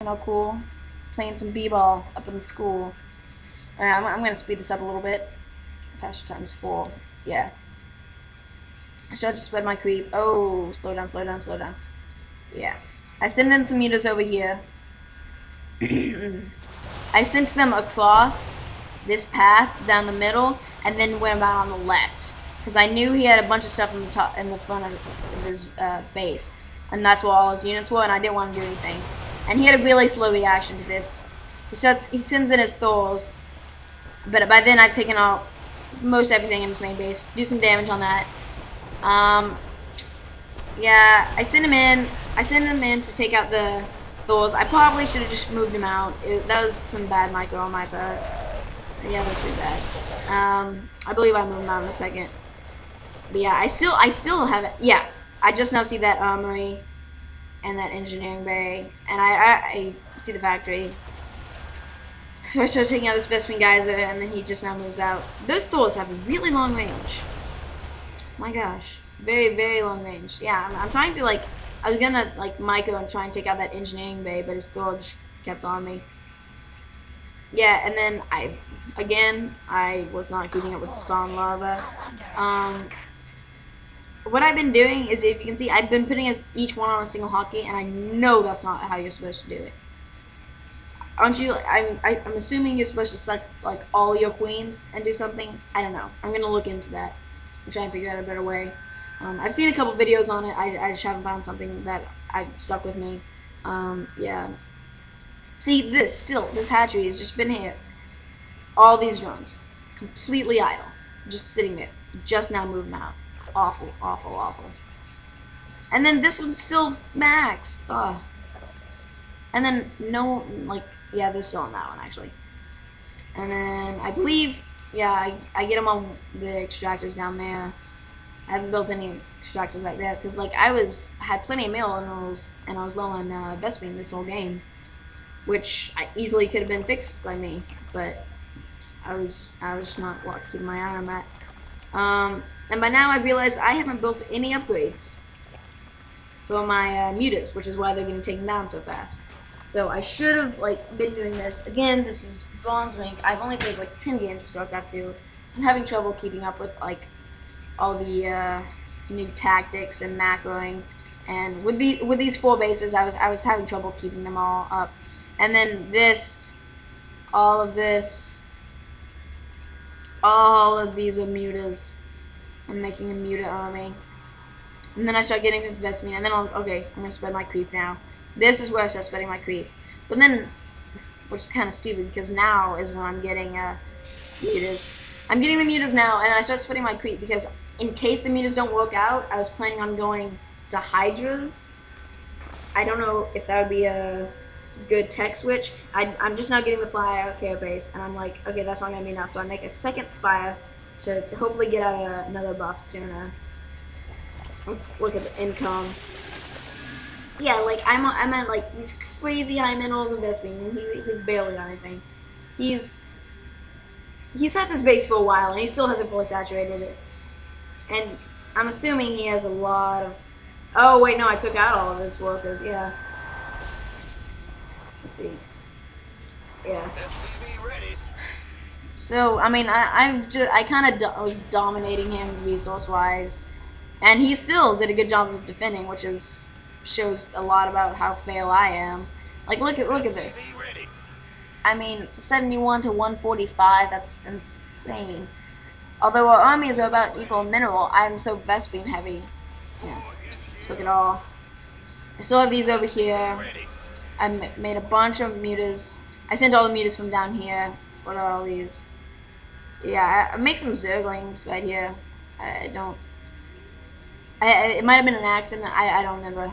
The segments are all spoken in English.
know, cool. Playing some b-ball up in the school. Alright, I'm gonna speed this up a little bit. Faster times 4. Yeah. I start to spread my creep. Oh, slow down, slow down, slow down. Yeah. I send in some meters over here. I sent them across this path down the middle, and then went about on the left, because I knew he had a bunch of stuff in the top, in the front of his base, and that's where all his units were, and I didn't want to do anything. And he had a really slow reaction to this. He sends in his Thors, but by then I've taken out most everything in his main base. Do some damage on that. Yeah, I sent him in. I sent him in to take out the Thors. I probably should have just moved him out. That was some bad micro on my part. Yeah, that's pretty bad. I believe I moved him out in a second. But yeah, I still haven't. Yeah, I just now see that armory and that engineering bay, and I see the factory. So I start taking out this Vespene geyser, and then he just now moves out. Those Thors have a really long range. My gosh, very, very long range. Yeah, I'm trying to, like, I was gonna, like, micro and try and take out that engineering bay, but his Thor kept on me. Yeah, and then I was not keeping up with the spawn lava. What I've been doing is, if you can see, I've been putting each one on a single hotkey, and I know that's not how you're supposed to do it. Aren't you? I'm assuming you're supposed to select, like, all your queens and do something. I don't know. I'm gonna look into that and try and figure out a better way. I've seen a couple videos on it. I just haven't found something that stuck with me. Yeah. See, this hatchery has just been here. All these drones, completely idle, just sitting there. Just now moving out. Awful, awful, awful. And then this one's still maxed. Ugh. And then no, like, yeah, they're still on that one actually. And then I believe, yeah, I get them on the extractors down there. I haven't built any extractors like that because, like, I had plenty of minerals and I was low on Vespene this whole game, which easily could have been fixed by me, but I was not keeping my eye on that. And by now I realized I haven't built any upgrades for my mutants, which is why they're getting taken down so fast. So I should have, like, been doing this. Again, this is bronze rank. I've only played like 10 games of Starcraft 2. I'm having trouble keeping up with, like, all the new tactics and macroing. And with these 4 bases, I was having trouble keeping them all up. And then all of these are mutas. I'm making a muta army. And then I start getting the Vespene, and then I'm gonna spread my creep now. This is where I start spreading my creep. But then, which is kind of stupid, because now is when I'm getting mutas. I'm getting the mutas now, and I start spreading my creep, because in case the mutas don't work out, I was planning on going to Hydras. I don't know if that would be a good tech switch. I'm just now getting the flyer care base, and I'm like, okay, that's not going to be enough, so I make a second spire to hopefully get out another buff sooner. Let's look at the income. Yeah, like, I'm at, like, these crazy high minerals and Vespene, and he's barely on anything. He's had this base for a while, and he still hasn't fully saturated it. And I'm assuming he has a lot of... Oh, wait, no, I took out all of his workers, yeah. Let's see. Yeah. So, I mean, I kind of was dominating him resource-wise, and he still did a good job of defending, which shows a lot about how fail I am. Like, look at this. I mean, 71 to 145, that's insane. Although our armies are about equal mineral, I'm so Vespene heavy. Yeah. Just look at all. I still have these over here. I made a bunch of mutas. I sent all the mutas from down here. What are all these? Yeah, I made some Zerglings right here. It might have been an accident. I don't remember.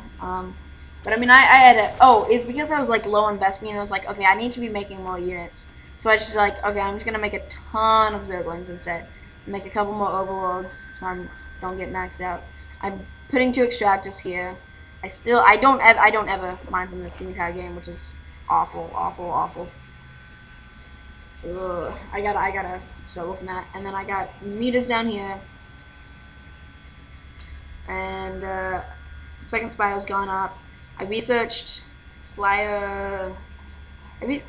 But I mean, I had a... Oh, it's because I was, like, low on Vespene, and I was like, okay, I need to be making more units. So I just, like, okay, I'm just gonna make a ton of Zerglings instead. Make a couple more Overlords, so I don't get maxed out. I'm putting 2 extractors here. I don't ever mine from this the entire game, which is awful, awful, awful. Ugh, I gotta start looking at. And then I got mutas down here. And second spire's gone up. I researched flyer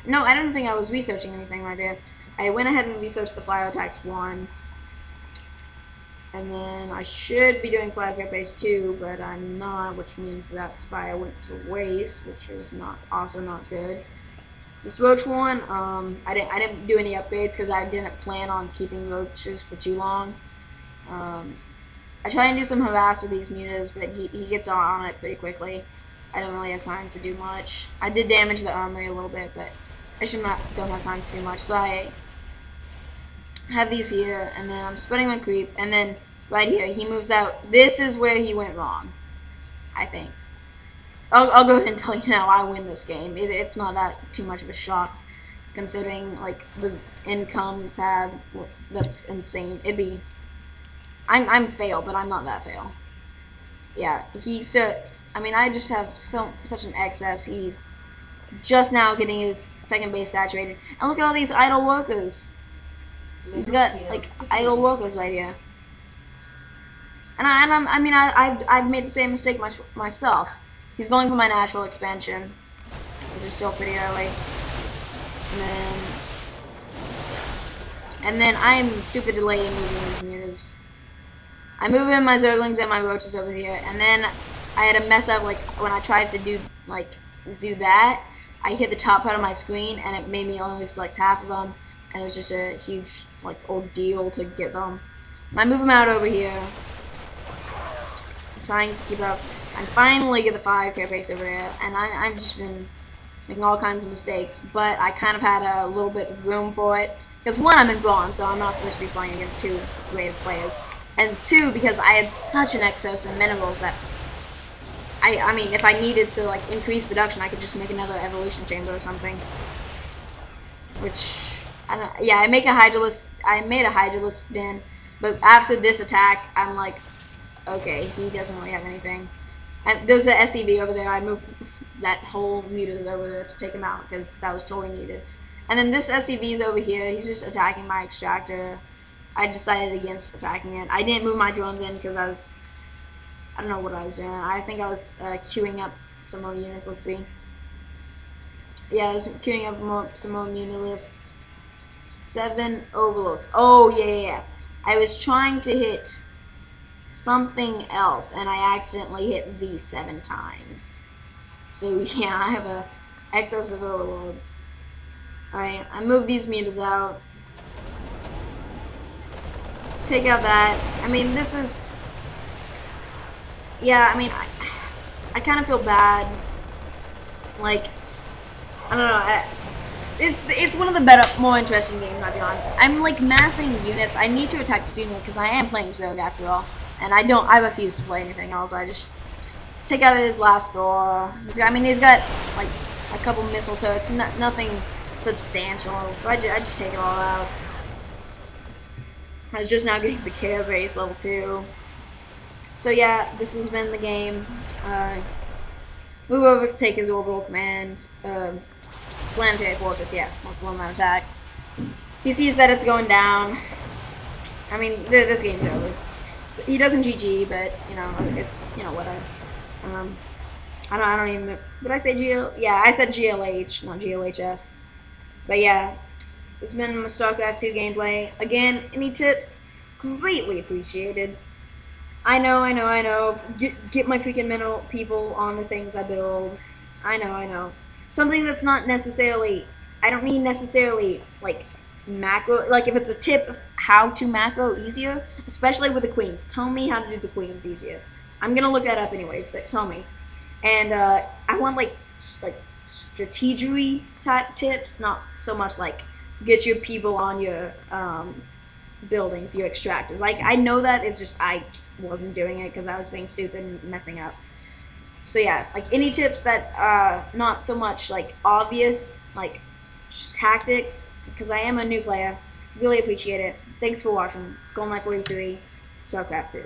No, I don't think I was researching anything right there. I went ahead and researched the flyer attacks 1. And then I should be doing flag base 2, but I'm not, which means that spy went to waste, which is also not good. This roach one, I didn't do any upgrades because I didn't plan on keeping roaches for too long. I try and do some harass with these mutas, but he gets on it pretty quickly. I don't really have time to do much. I did damage the armory a little bit, but I don't have time to do much. So I have these here, and then I'm spreading my creep, and then right here he moves out. This is where he went wrong, I think. I'll go ahead and tell you now, I win this game. It's not that too much of a shock, considering like the income tab. That's insane. I'm fail, but I'm not that fail. Yeah, I mean, I just have such an excess. He's just now getting his second base saturated, and look at all these idle workers. He's got like idle workers right here. And I've made the same mistake myself. He's going for my natural expansion, which is still pretty early. And then I'm super delayed in moving these mutas. I move in my Zerglings and my roaches over here, and then I had a mess up like when I tried to do that. I hit the top part of my screen, and it made me only select half of them, and it was just a huge like ordeal to get them. And I move them out over here. I'm trying to keep up. I finally get the 5 carapace over here, and I've just been making all kinds of mistakes, but I kind of had a little bit of room for it. Because 1, I'm in bronze, so I'm not supposed to be playing against 2 great players. And 2, because I had such an excess in minerals that I mean, if I needed to like increase production, I could just make another evolution chamber or something. Which yeah, I made a Hydralisk bin, but after this attack, I'm like, okay, he doesn't really have anything. And there's an SCV over there. I moved that whole mutas over there to take him out because that was totally needed. And then this SCV's over here. He's just attacking my extractor. I decided against attacking it. I didn't move my drones in because I don't know what I was doing. I think I was queuing up some more units. Let's see. Yeah, I was queuing up some more Munilisks. 7 overloads. Oh, yeah. I was trying to hit something else, and I accidentally hit V 7 times. So, yeah, I have a excess of overloads. Alright, I move these mutas out. Take out that. I mean, this is... Yeah, I mean, I kind of feel bad. Like, I don't know. It's one of the better, more interesting games I've been on. I'm like massing units. I need to attack sooner because I am playing Zerg after all, and I refuse to play anything else. I just take out his last Thor. He's got like a couple missile turrets, nothing substantial. So I just take it all out. I was just now getting the care base level 2. So yeah, this has been the game. Move over to take his orbital command. Planetary Fortress, yeah, that's the one that attacks. He sees that it's going down. I mean, this game's over. He doesn't GG, but, you know, it's, you know, whatever. I don't even, did I say GL? Yeah, I said GLH, not GLHF. But yeah, it's been my Starcraft 2 gameplay. Again, any tips? Greatly appreciated. I know. Get my freaking mental people on the things I build. I know. Something that's not necessarily, I don't mean necessarily, like, macro, like, if it's a tip of how to macro easier, especially with the queens, tell me how to do the queens easier. I'm gonna look that up anyways, but tell me. And, I want, like strategery type tips, not so much, like, get your people on your, buildings, your extractors. Like, I know that, it's just, I wasn't doing it because I was being stupid and messing up. So yeah, like any tips that not so much like obvious like tactics, because I am a new player. Really appreciate it. Thanks for watching. SK017, StarCraft 2.